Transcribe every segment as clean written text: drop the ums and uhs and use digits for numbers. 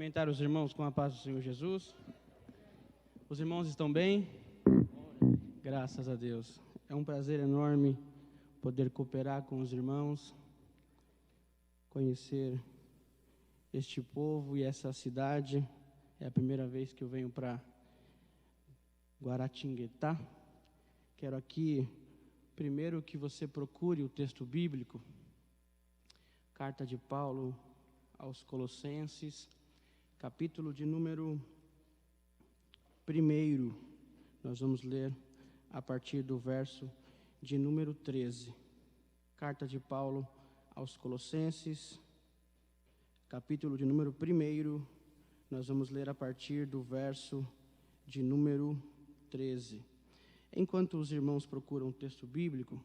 Cumprimentar os irmãos com a paz do Senhor Jesus. Os irmãos estão bem? Graças a Deus. É um prazer enorme poder cooperar com os irmãos, conhecer este povo e essa cidade. É a primeira vez que eu venho para Guaratinguetá. Quero aqui, primeiro, que você procure o texto bíblico, carta de Paulo aos Colossenses, capítulo de número 1. Nós vamos ler a partir do verso de número 13. Carta de Paulo aos Colossenses, capítulo de número 1. Nós vamos ler a partir do verso de número 13. Enquanto os irmãos procuram o texto bíblico,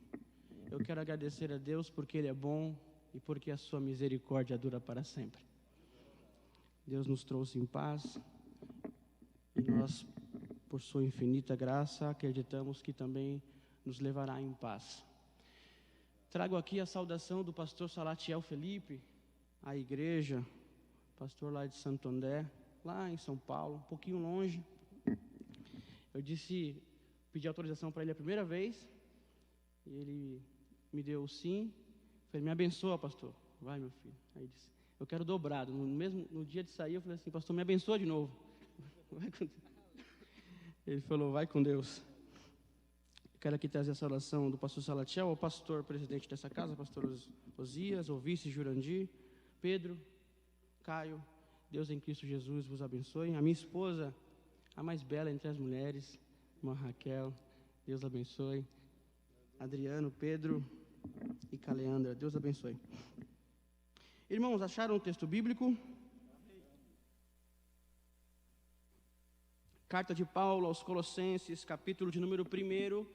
eu quero agradecer a Deus porque Ele é bom e porque a sua misericórdia dura para sempre. Deus nos trouxe em paz e nós, por sua infinita graça, acreditamos que também nos levará em paz. Trago aqui a saudação do pastor Salatiel Felipe, à igreja, pastor lá de Santo André, lá em São Paulo, um pouquinho longe. Eu pedi autorização para ele a primeira vez, e ele me deu o sim. Falei, me abençoa, pastor. Vai, meu filho. Aí ele disse, eu quero dobrado. No dia de sair, eu falei assim, pastor, me abençoa de novo. Vai com Deus. Ele falou, vai com Deus. Eu quero aqui trazer a saudação do pastor Salatiel, ao pastor presidente dessa casa, pastor Osias, ao vice Jurandir, Pedro, Caio, Deus em Cristo Jesus vos abençoe. A minha esposa, a mais bela entre as mulheres, irmã Raquel, Deus abençoe. Adriano, Pedro e Caleandra, Deus abençoe. Irmãos, acharam o texto bíblico? Carta de Paulo aos Colossenses, capítulo de número 1,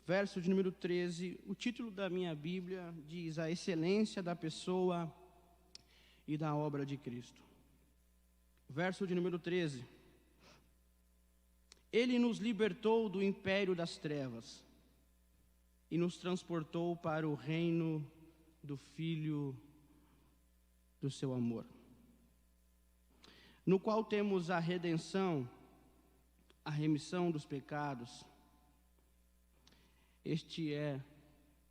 verso de número 13. O título da minha Bíblia diz: A excelência da pessoa e da obra de Cristo. Verso de número 13. Ele nos libertou do império das trevas e nos transportou para o reino do Filho do seu amor, no qual temos a redenção, a remissão dos pecados. Este é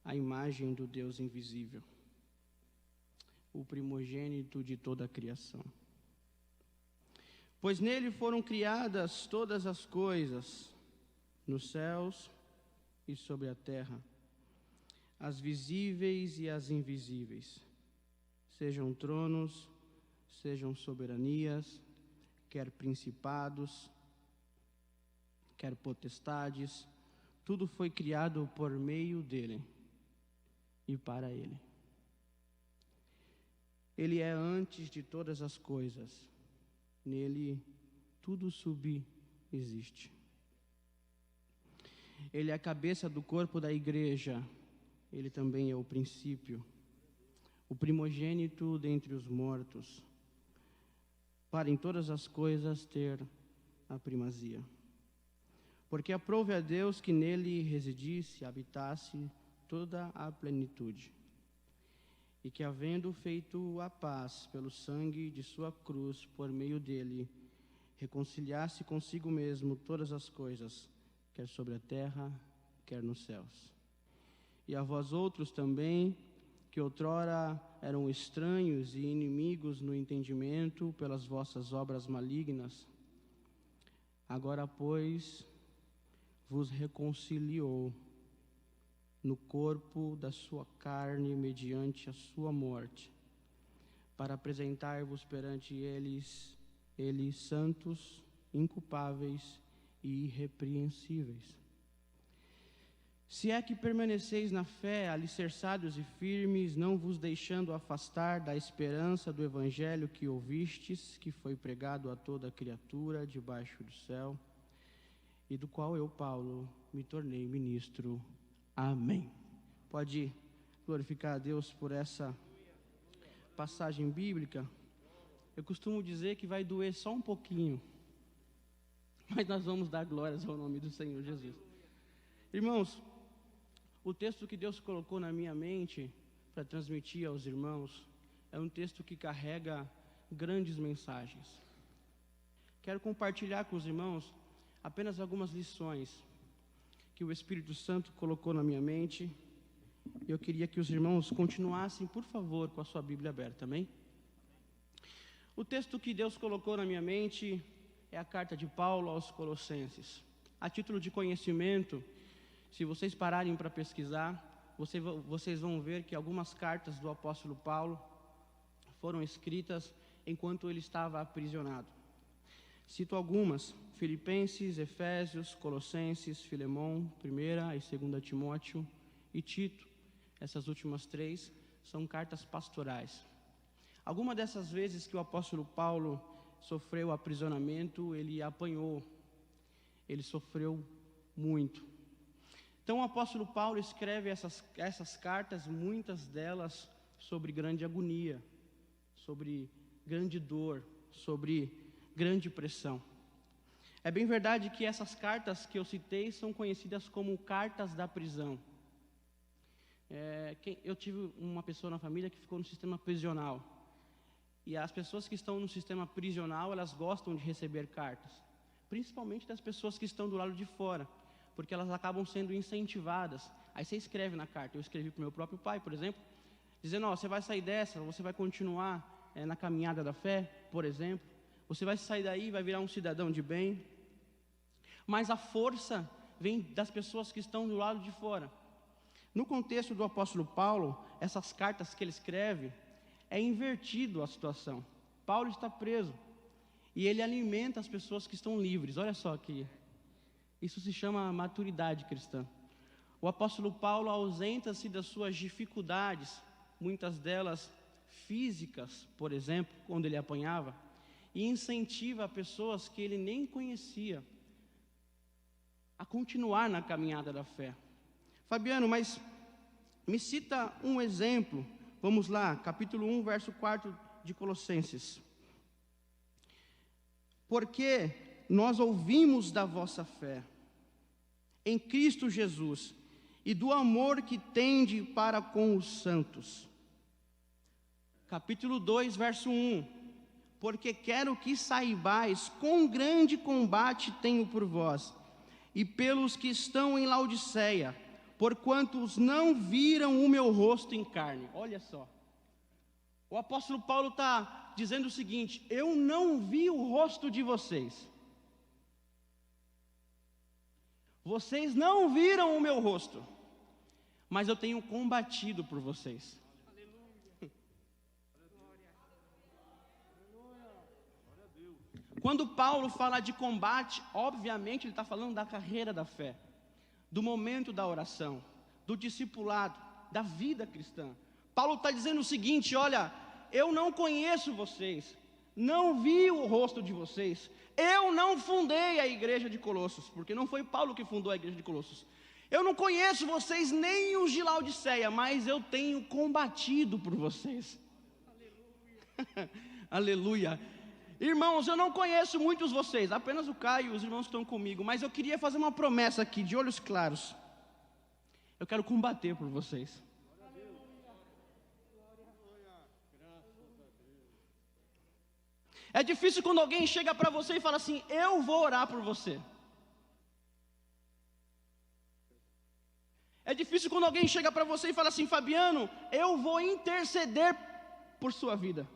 a imagem do Deus invisível, o primogênito de toda a criação. Pois nele foram criadas todas as coisas, nos céus e sobre a terra, as visíveis e as invisíveis, sejam tronos, sejam soberanias, quer principados, quer potestades, tudo foi criado por meio dele e para ele. Ele é antes de todas as coisas, nele tudo subsiste. Ele é a cabeça do corpo da igreja, ele também é o princípio, o primogênito dentre os mortos, para em todas as coisas ter a primazia. Porque aprouve a Deus que nele residisse, habitasse toda a plenitude, e que, havendo feito a paz pelo sangue de sua cruz, por meio dele, reconciliasse consigo mesmo todas as coisas, quer sobre a terra, quer nos céus. E a vós outros também, que outrora eram estranhos e inimigos no entendimento pelas vossas obras malignas, agora, pois, vos reconciliou no corpo da sua carne mediante a sua morte, para apresentar-vos perante eles santos, inculpáveis e irrepreensíveis. Se é que permaneceis na fé, alicerçados e firmes, não vos deixando afastar da esperança do evangelho que ouvistes, que foi pregado a toda criatura debaixo do céu, e do qual eu, Paulo, me tornei ministro. Amém. Pode glorificar a Deus por essa passagem bíblica. Eu costumo dizer que vai doer só um pouquinho, mas nós vamos dar glórias ao nome do Senhor Jesus. Irmãos, o texto que Deus colocou na minha mente para transmitir aos irmãos é um texto que carrega grandes mensagens. Quero compartilhar com os irmãos apenas algumas lições que o Espírito Santo colocou na minha mente. Eu queria que os irmãos continuassem, por favor, com a sua Bíblia aberta, amém? O texto que Deus colocou na minha mente é a carta de Paulo aos Colossenses. A título de conhecimento, se vocês pararem para pesquisar, vocês vão ver que algumas cartas do apóstolo Paulo foram escritas enquanto ele estava aprisionado. Cito algumas: Filipenses, Efésios, Colossenses, Filemão, 1ª e 2ª Timóteo e Tito. Essas últimas 3 são cartas pastorais. Alguma dessas vezes que o apóstolo Paulo sofreu aprisionamento, ele apanhou, ele sofreu muito. Então o apóstolo Paulo escreve essas cartas, muitas delas sobre grande agonia, sobre grande dor, sobre grande pressão. É bem verdade que essas cartas que eu citei são conhecidas como cartas da prisão. Eu tive uma pessoa na família que ficou no sistema prisional. E as pessoas que estão no sistema prisional, elas gostam de receber cartas. Principalmente das pessoas que estão do lado de fora, porque elas acabam sendo incentivadas. Aí você escreve na carta. Eu escrevi para o meu próprio pai, por exemplo, dizendo: você vai sair dessa, você vai continuar na caminhada da fé, por exemplo. Você vai sair daí e vai virar um cidadão de bem. Mas a força vem das pessoas que estão do lado de fora. No contexto do apóstolo Paulo, essas cartas que ele escreve, é invertido a situação. Paulo está preso e ele alimenta as pessoas que estão livres. Olha só que isso se chama maturidade cristã. O apóstolo Paulo ausenta-se das suas dificuldades, muitas delas físicas, por exemplo, quando ele apanhava, e incentiva pessoas que ele nem conhecia a continuar na caminhada da fé. Fabiano, mas me cita um exemplo. Vamos lá, capítulo 1, verso 4 de Colossenses. Porque nós ouvimos da vossa fé em Cristo Jesus e do amor que tende para com os santos. Capítulo 2, verso 1. Porque quero que saibais quão grande combate tenho por vós e pelos que estão em Laodiceia, porquanto os não viram o meu rosto em carne. Olha só. O apóstolo Paulo está dizendo o seguinte: eu não vi o rosto de vocês. Vocês não viram o meu rosto, mas eu tenho combatido por vocês. Quando Paulo fala de combate, obviamente ele está falando da carreira da fé, do momento da oração, do discipulado, da vida cristã. Paulo está dizendo o seguinte: olha, eu não conheço vocês, não vi o rosto de vocês, eu não fundei a igreja de Colossos, porque não foi Paulo que fundou a igreja de Colossos. Eu não conheço vocês nem os de Laodiceia, mas eu tenho combatido por vocês. Aleluia. Aleluia. Irmãos, eu não conheço muitos de vocês, apenas o Caio e os irmãos que estão comigo, mas eu queria fazer uma promessa aqui, de olhos claros. Eu quero combater por vocês. É difícil quando alguém chega para você e fala assim: eu vou orar por você. É difícil quando alguém chega para você e fala assim: Fabiano, eu vou interceder por sua vida.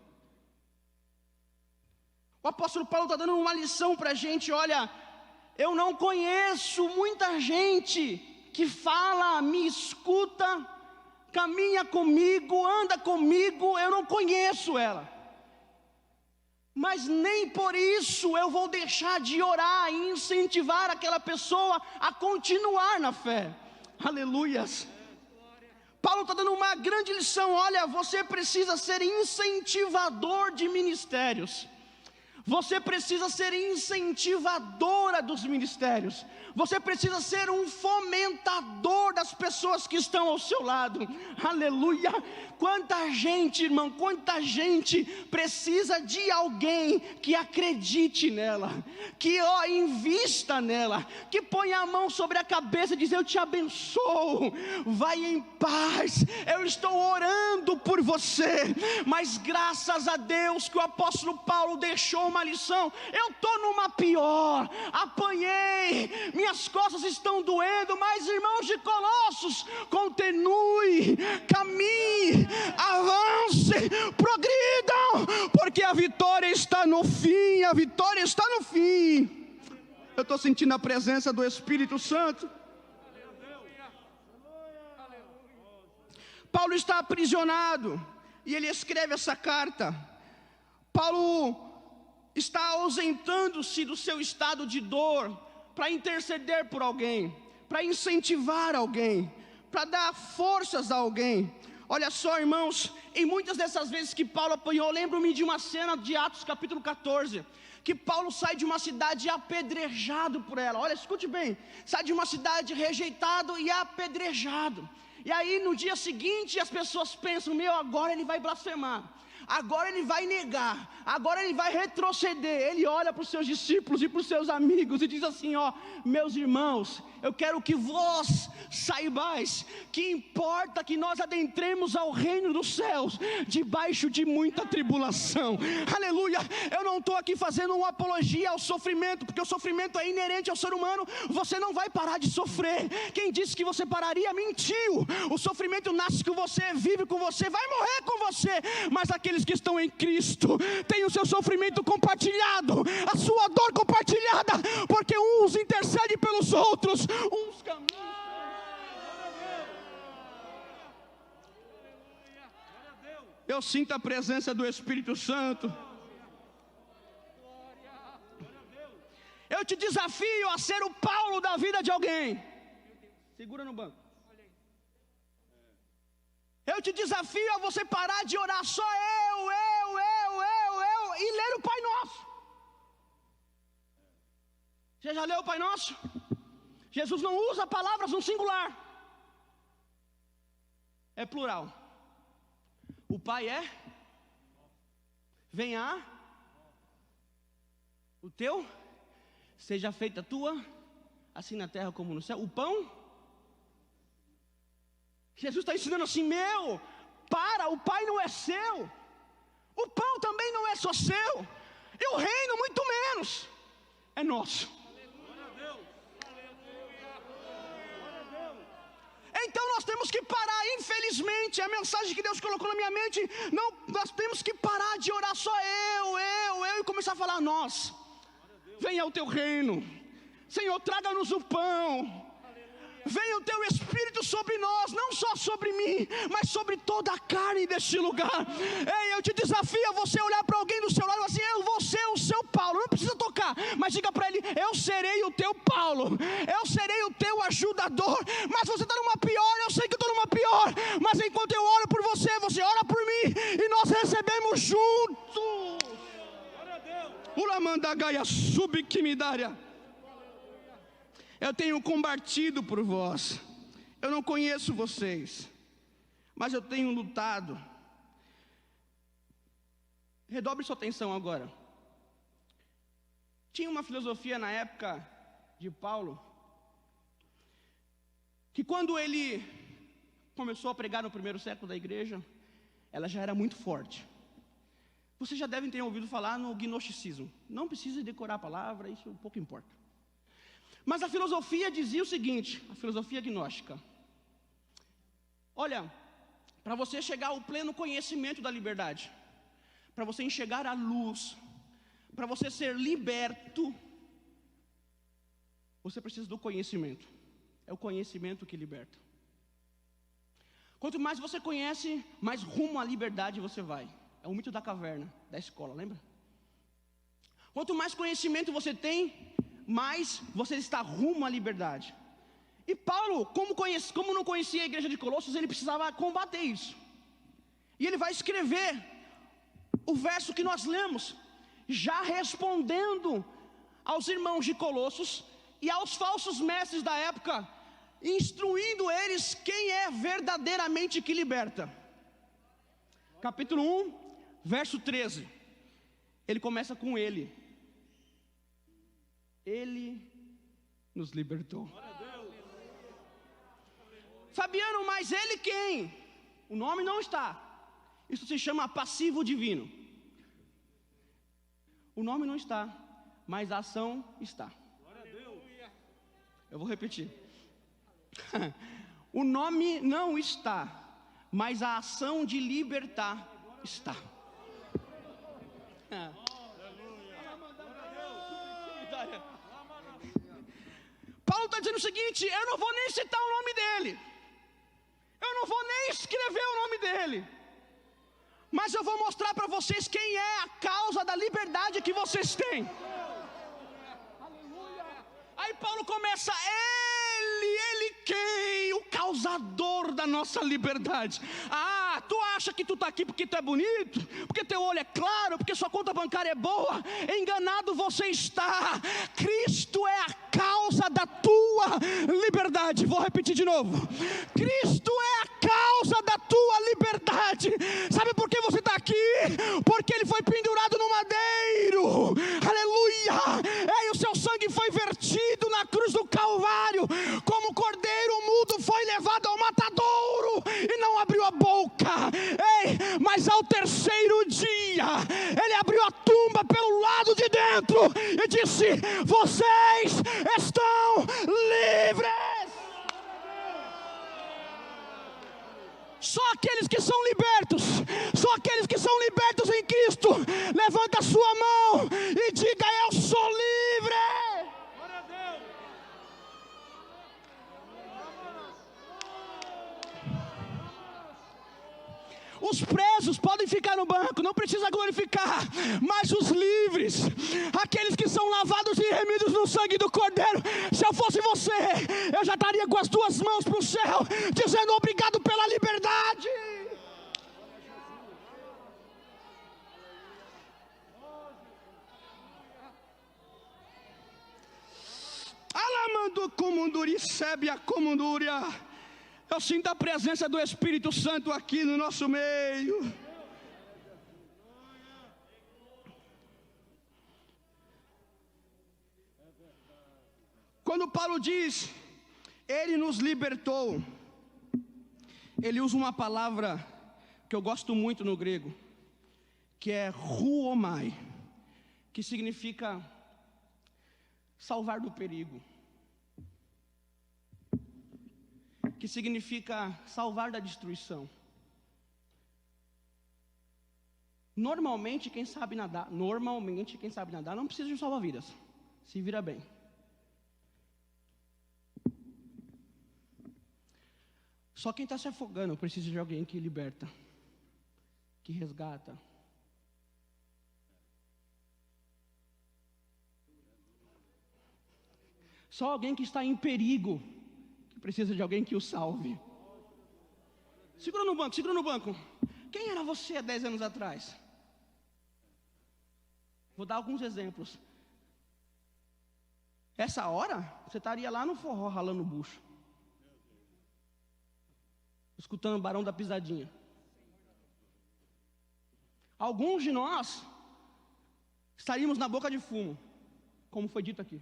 O apóstolo Paulo está dando uma lição para a gente: olha, eu não conheço muita gente que fala, me escuta, caminha comigo, anda comigo, eu não conheço ela. Mas nem por isso eu vou deixar de orar e incentivar aquela pessoa a continuar na fé. Aleluias. Paulo está dando uma grande lição: olha, você precisa ser incentivador de ministérios. Você precisa ser incentivadora dos ministérios. Você precisa ser um fomentador das pessoas que estão ao seu lado. Aleluia! Quanta gente, irmão, quanta gente precisa de alguém que acredite nela, que invista nela, que ponha a mão sobre a cabeça e diz: eu te abençoo, vai em paz, eu estou orando por você. Mas graças a Deus que o apóstolo Paulo deixou uma lição. Eu estou numa pior, apanhei, minhas costas estão doendo, mas irmãos de Colossos, continue, caminhe, avance, progridam, porque a vitória está no fim, a vitória está no fim. Eu estou sentindo a presença do Espírito Santo. Paulo está aprisionado e ele escreve essa carta. Paulo está ausentando-se do seu estado de dor para interceder por alguém, para incentivar alguém, para dar forças a alguém. Olha só, irmãos, em muitas dessas vezes que Paulo apanhou, lembro-me de uma cena de Atos capítulo 14, que Paulo sai de uma cidade apedrejado por ela. Olha, escute bem, sai de uma cidade rejeitado e apedrejado. E aí no dia seguinte as pessoas pensam: meu, agora ele vai blasfemar, agora ele vai negar, agora ele vai retroceder. Ele olha para os seus discípulos e para os seus amigos e diz assim: ó, meus irmãos, eu quero que vós saibais que importa que nós adentremos ao reino dos céus debaixo de muita tribulação. Aleluia! Eu não estou aqui fazendo uma apologia ao sofrimento, porque o sofrimento é inerente ao ser humano. Você não vai parar de sofrer. Quem disse que você pararia mentiu. O sofrimento nasce com você, vive com você, vai morrer com você. Mas aqueles que estão em Cristo têm o seu sofrimento compartilhado, a sua dor compartilhada, porque uns intercedem pelos outros, uns caminham. Eu sinto a presença do Espírito Santo. Eu te desafio a ser o Paulo da vida de alguém. Segura no banco. Eu te desafio a você parar de orar só eu, e ler o Pai Nosso. Você já leu o Pai Nosso? Jesus não usa palavras no singular, é plural. O Pai é: venha o teu, seja feita a tua, assim na terra como no céu. O pão, Jesus está ensinando assim: meu, o Pai não é seu, o pão também não é só seu, e o reino muito menos é nosso. Então nós temos que parar, infelizmente, a mensagem que Deus colocou na minha mente, não, nós temos que parar de orar só eu, e começar a falar: nós, venha o teu reino, Senhor, traga-nos o pão, venha o teu Espírito sobre nós, não só sobre mim, mas sobre toda a carne deste lugar. Ei, eu te desafio a você olhar para alguém do seu lado e falar assim: eu vou ser o seu Paulo. Não precisa tocar, mas diga para ele: eu serei o teu Paulo, eu serei o teu ajudador. Mas você está numa pior, eu sei que eu estou numa pior, mas enquanto eu oro por você, você ora por mim, e nós recebemos juntos. Ulamanda Gaia Subquimidária. Eu tenho combatido por vós. Eu não conheço vocês, mas eu tenho lutado. Redobre sua atenção agora. Tinha uma filosofia na época de Paulo, que quando ele começou a pregar no primeiro século da igreja, ela já era muito forte. Vocês já devem ter ouvido falar no gnosticismo. Não precisa decorar a palavra, isso pouco importa. Mas a filosofia dizia o seguinte, a filosofia gnóstica: olha, para você chegar ao pleno conhecimento da liberdade, para você enxergar a luz, para você ser liberto, você precisa do conhecimento. É o conhecimento que liberta. Quanto mais você conhece, mais rumo à liberdade você vai. É o mito da caverna, da escola, lembra? Quanto mais conhecimento você tem, mais você está rumo à liberdade. E Paulo, como não conhecia a igreja de Colossos, ele precisava combater isso. E ele vai escrever o verso que nós lemos. já respondendo aos irmãos de Colossos e aos falsos mestres da época, instruindo eles quem é verdadeiramente que liberta. Capítulo 1, verso 13. Ele começa com ele. Ele nos libertou. Fabiano, mas ele quem? O nome não está. Isso se chama passivo divino. O nome não está, mas a ação está. Eu vou repetir. O nome não está, mas a ação de libertar está. Paulo está dizendo o seguinte: eu não vou nem citar o nome dele, eu não vou nem escrever o nome dele, mas eu vou mostrar para vocês quem é a causa da liberdade que vocês têm. Aí Paulo começa: ele quem? O causador da nossa liberdade. Ah, tu acha que tu está aqui porque tu é bonito? Porque teu olho é claro? Porque sua conta bancária é boa? Enganado você está. Cristo é a causa da tua liberdade. Vou repetir de novo. Cristo é a causa da tua liberdade. Sabe por que você está aqui? Porque ele foi pendurado no madeiro. Aleluia! E o seu sangue foi vertido na cruz do Calvário. Como cordeiro mudo foi levado ao matadouro e não abriu a boca. Ei, mas ao terceiro dia ele abriu a tumba pelo lado de dentro e disse: vocês estão livres. Só aqueles que são libertos, só aqueles que são libertos em Cristo, levanta a sua mão e diga: eu sou livre. Os presos podem ficar no banco, não precisa glorificar, mas os livres, aqueles que são lavados e remidos no sangue do Cordeiro, se eu fosse você, eu já estaria com as duas mãos para o céu, dizendo obrigado pela liberdade. Alamando comunduri sebe a comundúria. Eu sinto a presença do Espírito Santo aqui no nosso meio. Quando Paulo diz, ele nos libertou, ele usa uma palavra que eu gosto muito no grego, que é ruomai, que significa salvar do perigo, que significa salvar da destruição. Normalmente quem sabe nadar não precisa de um salva-vidas, se vira bem. Só quem está se afogando precisa de alguém que liberta, que resgata. Só alguém que está em perigo precisa de alguém que o salve. Segura no banco. Quem era você há 10 anos atrás? Vou dar alguns exemplos. Essa hora, você estaria lá no forró ralando o bucho, escutando o Barão da Pisadinha. Alguns de nós estaríamos na boca de fumo, como foi dito aqui,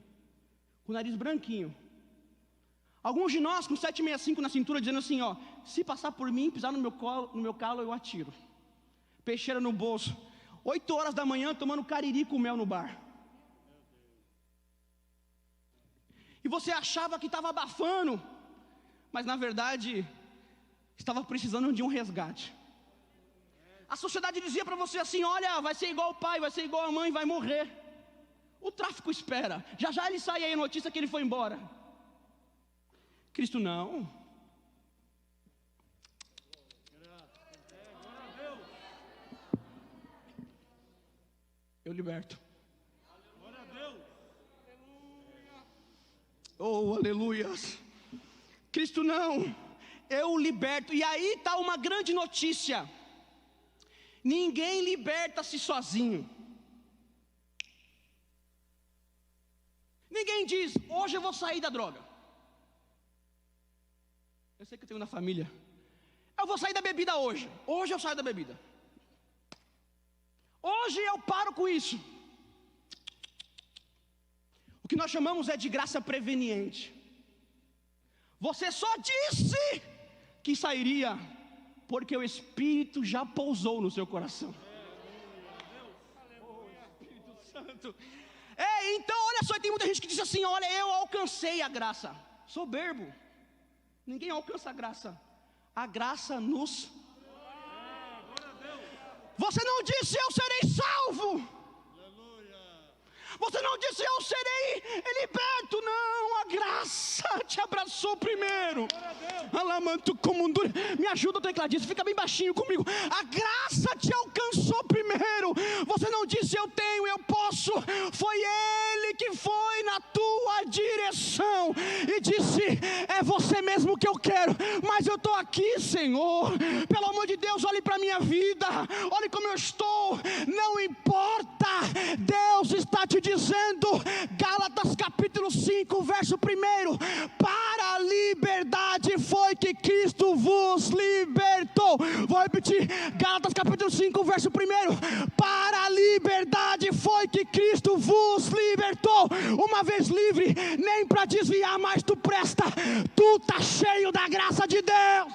com o nariz branquinho. Alguns de nós com 765 na cintura, dizendo assim, ó: se passar por mim, pisar no meu calo, eu atiro. Peixeira no bolso, 8 horas da manhã, tomando cariri com mel no bar. E você achava que estava abafando, mas na verdade estava precisando de um resgate. A sociedade dizia para você assim: olha, vai ser igual o pai, vai ser igual a mãe, vai morrer. O tráfico espera, já já ele sai aí a notícia que ele foi embora. Cristo não. Eu liberto. Oh, aleluias. Cristo não. Eu liberto. E aí está uma grande notícia: ninguém liberta-se sozinho. ninguém diz, hoje eu vou sair da droga. Eu sei que eu tenho na família. Eu vou sair da bebida hoje. Hoje eu saio da bebida. Hoje eu paro com isso. O que nós chamamos é de graça preveniente. Você só disse que sairia porque o Espírito já pousou no seu coração. Espírito Santo. Então olha só, tem muita gente que diz assim, olha, eu alcancei a graça. Soberbo. Ninguém alcança a graça. A graça nos... Você não disse eu serei salvo. Você não disse eu serei liberto. Não, a graça te abraçou primeiro. Me ajuda, tecladista, fica bem baixinho comigo. A graça te alcançou primeiro. Você não disse eu tenho, eu posso. Foi Ele que foi na tua direção e disse, é você mesmo que eu quero. Mas eu estou aqui, Senhor. Pelo amor de Deus, olhe para a minha vida. Olhe como eu estou. Não importa. Deus está te dizendo, Gálatas capítulo 5, verso 1, para a liberdade foi que Cristo vos libertou. Vou repetir, Gálatas capítulo 5, verso 1, para a liberdade foi que Cristo vos libertou. Uma vez livre, nem para desviar mais tu presta, tu tá cheio da graça de Deus.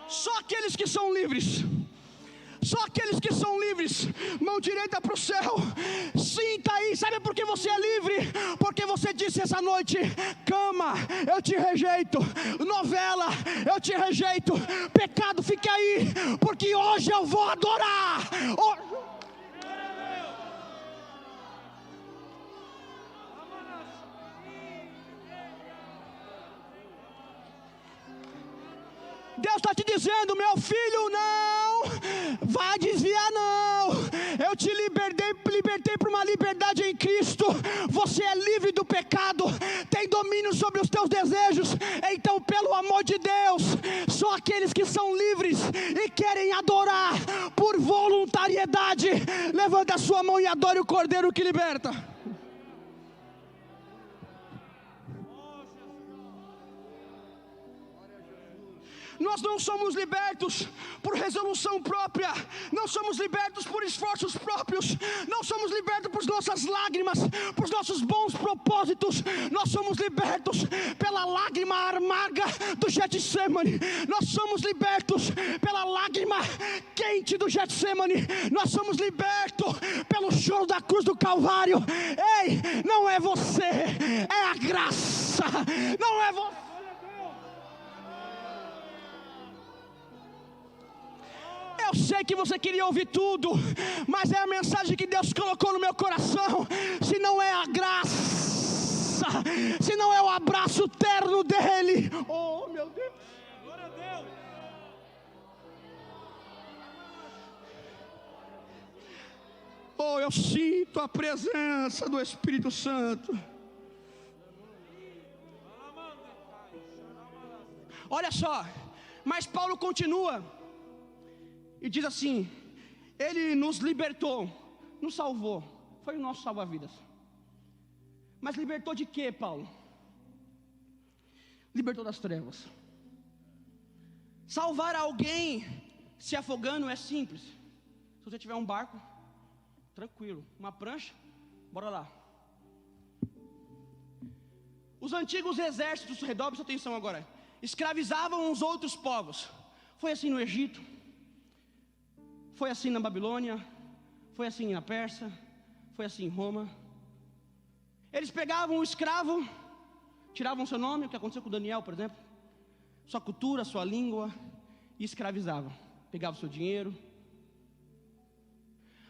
Só aqueles que são livres, só aqueles que são livres, mão direita para o céu, sinta aí, sabe por que você é livre? Porque você disse essa noite, cama, eu te rejeito, novela, eu te rejeito, pecado, fique aí, porque hoje eu vou adorar. Deus está te dizendo, meu filho, não vai desviar não. Eu te libertei para uma liberdade em Cristo. Você é livre do pecado, tem domínio sobre os teus desejos. Então, pelo amor de Deus, só aqueles que são livres e querem adorar por voluntariedade, levante a sua mão e adore o Cordeiro que liberta. Nós não somos libertos por resolução própria, não somos libertos por esforços próprios, não somos libertos por nossas lágrimas, por nossos bons propósitos. Nós somos libertos pela lágrima amarga do Getsemane, nós somos libertos pela lágrima quente do Getsemane, nós somos libertos pelo choro da cruz do Calvário. Ei, não é você, é a graça, não é você. Eu sei que você queria ouvir tudo, mas é a mensagem que Deus colocou no meu coração. Se não é a graça, se não é o abraço terno dele, oh meu Deus, glória a Deus. Oh, eu sinto a presença do Espírito Santo. Olha só, mas Paulo continua e diz assim, Ele nos libertou, nos salvou, foi o nosso salva-vidas. Mas libertou de quê, Paulo? Libertou das trevas. Salvar alguém se afogando é simples. Se você tiver um barco, tranquilo, uma prancha, bora lá. Os antigos exércitos, redobre sua atenção agora, escravizavam os outros povos. Foi assim no Egito, foi assim na Babilônia, foi assim na Pérsia, foi assim em Roma. Eles pegavam o escravo, tiravam seu nome, o que aconteceu com Daniel, por exemplo, sua cultura, sua língua, e escravizavam. Pegavam seu dinheiro.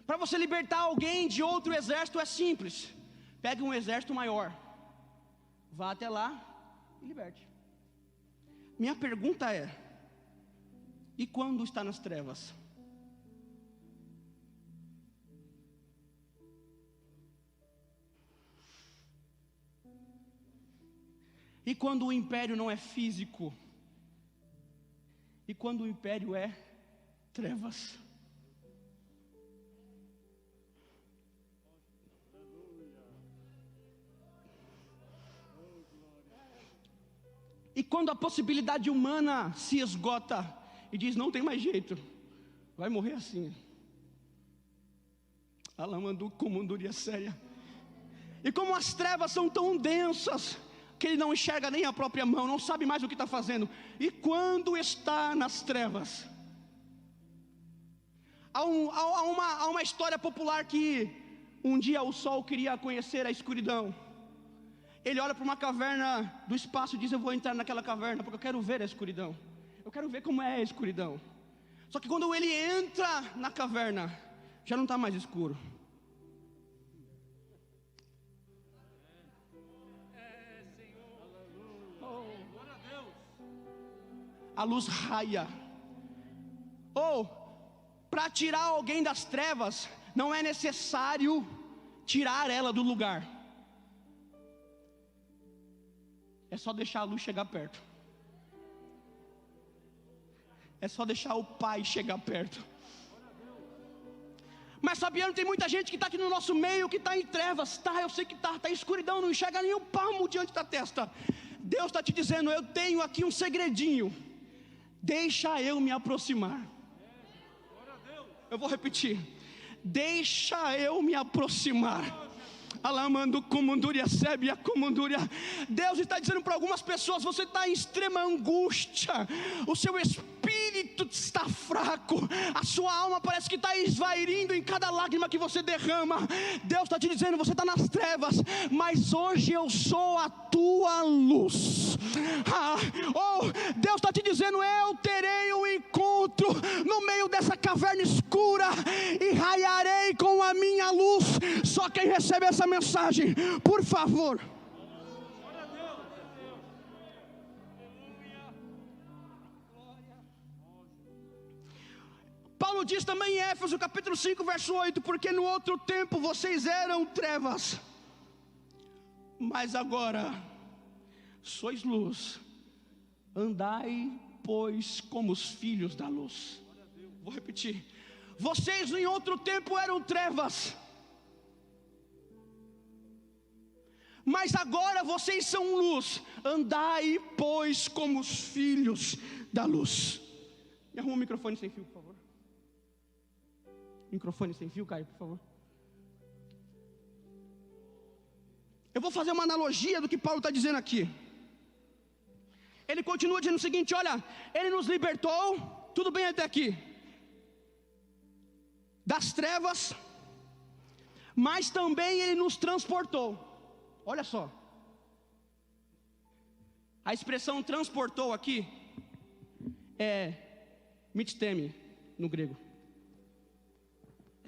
Para você libertar alguém de outro exército é simples. Pegue um exército maior, vá até lá e liberte. Minha pergunta é, e quando está nas trevas? E quando o império não é físico? E quando o império é trevas? quando a possibilidade humana se esgota e diz, não tem mais jeito, vai morrer assim. Alamandu comunduria séria. E como as trevas são tão densas, que ele não enxerga nem a própria mão, não sabe mais o que está fazendo. E quando está nas trevas, há uma história popular que um dia o sol queria conhecer a escuridão. Ele olha para uma caverna do espaço e diz, eu vou entrar naquela caverna, porque eu quero ver a escuridão. Eu quero ver como é a escuridão. Só que quando ele entra na caverna, já não está mais escuro. A luz raia. Para tirar alguém das trevas, não é necessário tirar ela do lugar. É só deixar a luz chegar perto. É só deixar o Pai chegar perto. Mas Fabiano, tem muita gente que está aqui no nosso meio, que está em trevas. Eu sei que está em escuridão, não enxerga nem o palmo diante da testa. Deus está te dizendo, eu tenho aqui um segredinho. Deixa eu me aproximar. Eu vou repetir. Deixa eu me aproximar. Alamando comundúria sebe a comundúria. Deus está dizendo para algumas pessoas, você está em extrema angústia, o seu espírito está fraco, a sua alma parece que está esvairindo em cada lágrima que você derrama. Deus está te dizendo, você está nas trevas, mas hoje eu sou a tua luz. Deus está te dizendo, eu terei um encontro no meio dessa caverna escura e raiarei com a minha luz. Só quem recebe essa mensagem, por favor. Paulo diz também em Éfeso capítulo 5 verso 8, porque no outro tempo vocês eram trevas, mas agora sois luz, andai pois como os filhos da luz. Vou repetir, vocês em outro tempo eram trevas, mas agora vocês são luz, andai pois como os filhos da luz. Me arruma um microfone sem fio, por favor. Microfone sem fio, Caio, por favor. Eu vou fazer uma analogia do que Paulo está dizendo aqui. Ele continua dizendo o seguinte, olha, ele nos libertou, tudo bem até aqui, das trevas, mas também ele nos transportou. Olha só, a expressão transportou aqui é mitsteme no grego.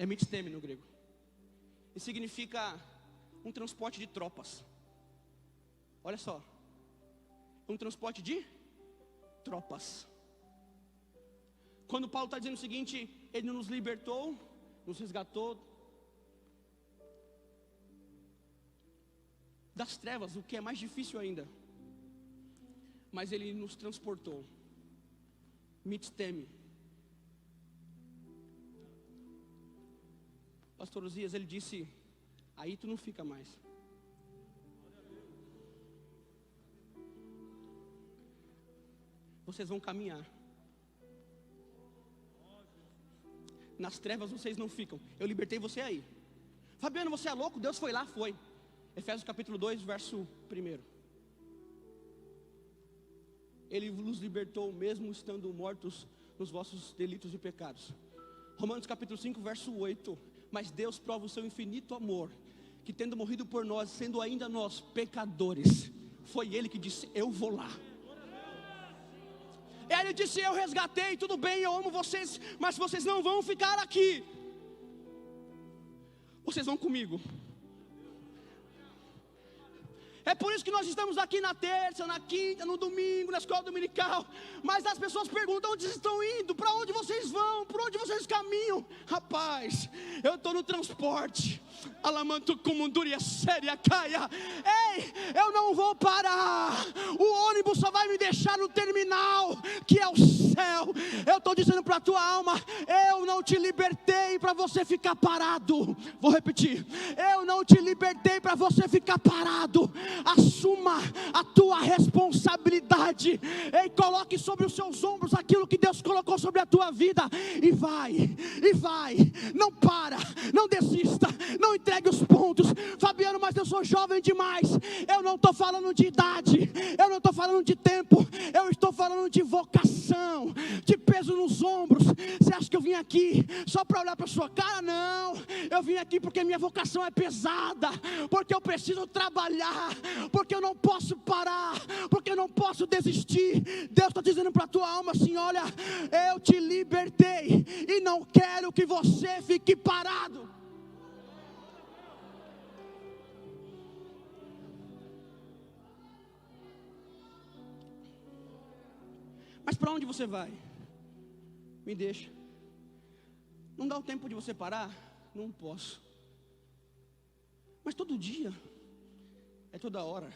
É mitsteme no grego. E significa um transporte de tropas. Olha só, um transporte de tropas. Quando Paulo está dizendo o seguinte, ele nos libertou, nos resgatou das trevas, o que é mais difícil ainda, mas ele nos transportou. Mitsteme. Pastor Uzias, ele disse, aí tu não fica mais. Vocês vão caminhar. Nas trevas vocês não ficam. Eu libertei você aí. Fabiano, você é louco? Deus foi lá? Foi. Efésios capítulo 2, verso 1. Ele nos libertou mesmo estando mortos nos vossos delitos e pecados. Romanos capítulo 5, verso 8. Mas Deus prova o seu infinito amor, que tendo morrido por nós, sendo ainda nós pecadores, foi Ele que disse, eu vou lá. Ele disse, eu resgatei, tudo bem, eu amo vocês, mas vocês não vão ficar aqui. Vocês vão comigo. É por isso que nós estamos aqui na terça, na quinta, no domingo, na escola dominical. Mas as pessoas perguntam, onde vocês estão indo? Para onde vocês vão? Por onde vocês caminham? Rapaz, eu estou no transporte. Alamanto comundúria séria caia. Ei, eu não vou parar. O ônibus só vai me deixar no terminal, que é o céu. Eu estou dizendo para a tua alma, eu não te libertei para você ficar parado. Vou repetir, eu não te libertei para você ficar parado. assuma a tua responsabilidade, e coloque sobre os seus ombros aquilo que Deus colocou sobre a tua vida, e vai, não para, não desista, não entregue os pontos. Fabiano, mas eu sou jovem demais. Eu não estou falando de idade, eu não estou falando de tempo, eu estou falando de vocação, de peso nos ombros. Você acha que eu vim aqui só para olhar para a sua cara? Não, eu vim aqui porque minha vocação é pesada, porque eu preciso trabalhar, porque eu não posso parar, porque eu não posso desistir. Deus está dizendo para a tua alma assim: olha, eu te libertei e não quero que você fique parado. Mas para onde você vai? Me deixa. Não dá o tempo de você parar? Não posso. Mas todo dia, é toda hora.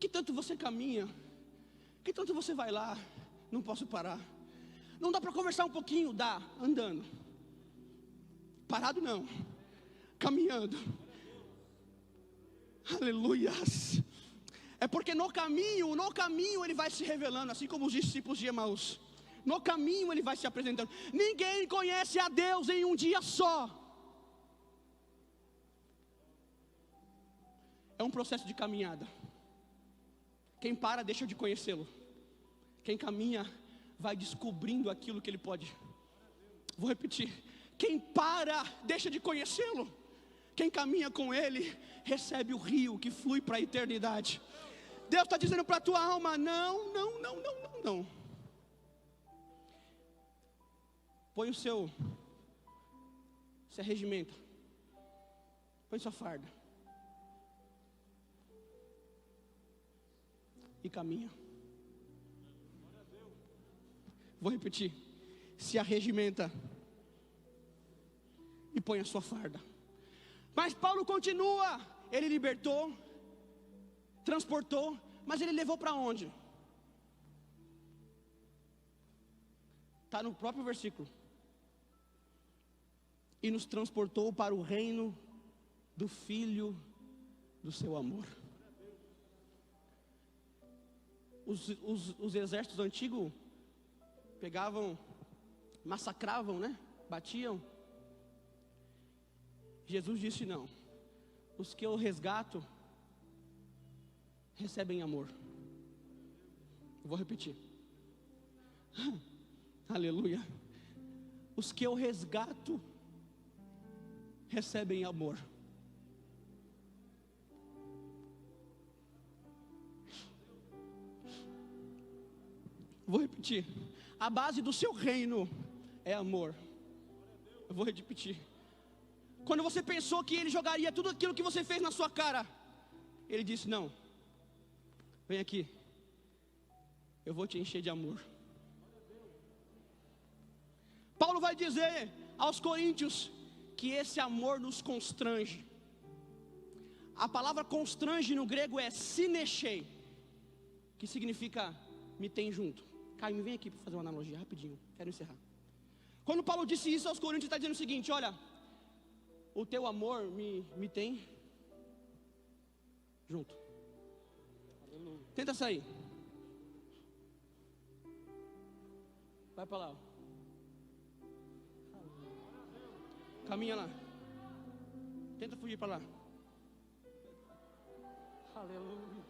Que tanto você caminha, que tanto você vai lá? Não posso parar. Não dá para conversar um pouquinho? Dá, andando. Parado não, caminhando. Aleluias. É porque no caminho ele vai se revelando, assim como os discípulos de Emaús. No caminho ele vai se apresentando. Ninguém conhece a Deus em um dia só. É um processo de caminhada. Quem para deixa de conhecê-lo. Quem caminha vai descobrindo aquilo que ele pode. Vou repetir. Quem para deixa de conhecê-lo. Quem caminha com ele recebe o rio que flui para a eternidade. Deus está dizendo para a tua alma: não. Põe se arregimenta. Põe sua farda. E caminha. Vou repetir. Se arregimenta. E põe a sua farda. Mas Paulo continua. Ele libertou, transportou, mas ele levou para onde? Está no próprio versículo. E nos transportou para o reino do Filho do seu amor. Os exércitos antigos pegavam, massacravam, né? Batiam. Jesus disse: não, os que eu resgato recebem amor. Eu vou repetir. Aleluia. Os que eu resgato recebem amor. Vou repetir. A base do seu reino é amor. Eu vou repetir. Quando você pensou que ele jogaria tudo aquilo que você fez na sua cara, ele disse: não, vem aqui, eu vou te encher de amor. Paulo vai dizer aos coríntios que esse amor nos constrange. A palavra constrange no grego é sinechei, que significa me tem junto. Caio, vem aqui para fazer uma analogia rapidinho, quero encerrar. Quando Paulo disse isso aos coríntios, está dizendo o seguinte: olha, o teu amor me tem junto. Aleluia. Tenta sair. Vai para lá. Caminha lá. Tenta fugir para lá. Aleluia.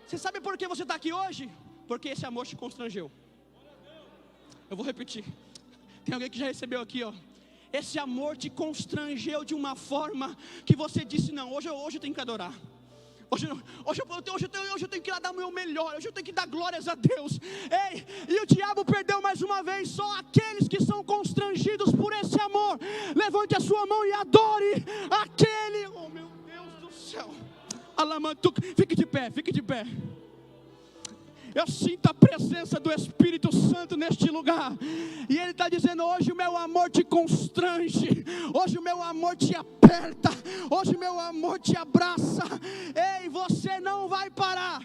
Você sabe por que você está aqui hoje? Porque esse amor te constrangeu. Eu vou repetir. Tem alguém que já recebeu aqui, ó. Esse amor te constrangeu de uma forma que você disse: não, hoje eu tenho que adorar. Hoje eu tenho que dar o meu melhor. Hoje eu tenho que dar glórias a Deus. Ei, e o diabo perdeu mais uma vez. Só aqueles que são constrangidos por esse amor, levante a sua mão e adore aquele. Oh meu Deus do céu. Alamantuca, fique de pé, fique de pé. Eu sinto a presença do Espírito Santo neste lugar. E Ele está dizendo: hoje o meu amor te constrange. Hoje o meu amor te aperta. Hoje o meu amor te abraça. Ei, você não vai parar.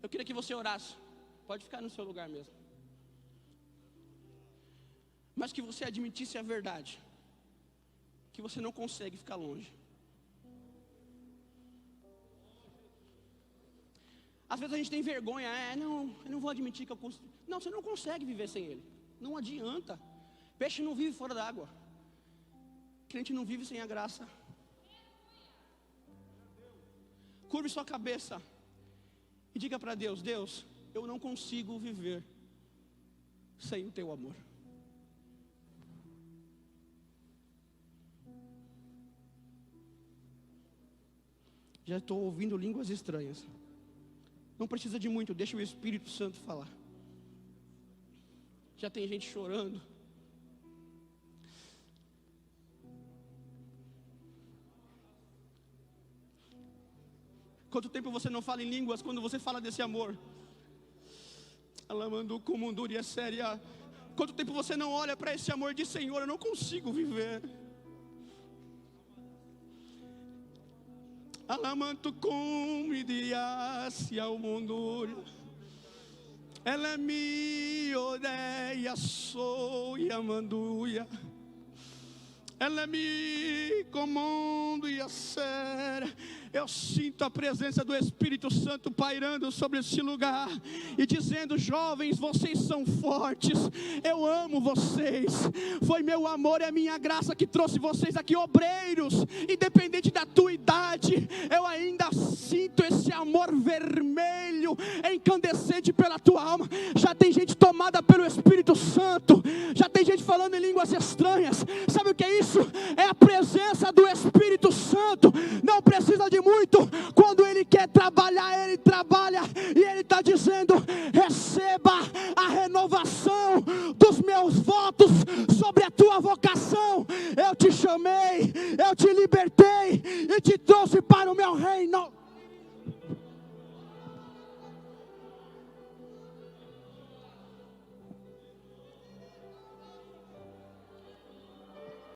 Eu queria que você orasse. Pode ficar no seu lugar mesmo. Mas que você admitisse a verdade. Que você não consegue ficar longe. Às vezes a gente tem vergonha. Eu não vou admitir que eu consigo. Não, você não consegue viver sem Ele. Não adianta. Peixe não vive fora d'água. Crente não vive sem a graça. Curve sua cabeça e diga para Deus: Deus, eu não consigo viver sem o teu amor. Já estou ouvindo línguas estranhas. Não precisa de muito, deixa o Espírito Santo falar. Já tem gente chorando. Quanto tempo você não fala em línguas quando você fala desse amor? Alamando com munduria séria. Quanto tempo você não olha para esse amor de Senhor, eu não consigo viver. Alamanto com idias ao munduria. Ela me odeia, sou e amanduia. Ela me comando e a séria. Eu sinto a presença do Espírito Santo pairando sobre este lugar e dizendo: jovens, vocês são fortes, eu amo vocês, foi meu amor e a minha graça que trouxe vocês aqui. Obreiros, independente da tua idade, eu ainda sinto esse amor vermelho, incandescente pela tua alma. Já tem gente tomada pelo Espírito Santo, já tem gente falando em línguas estranhas. Sabe o que é isso? É a presença do Espírito Santo. Não precisa de muito. Quando Ele quer trabalhar, Ele trabalha. E Ele está dizendo: receba a renovação dos meus votos sobre a tua vocação. Eu te chamei, eu te libertei e te trouxe para o meu reino.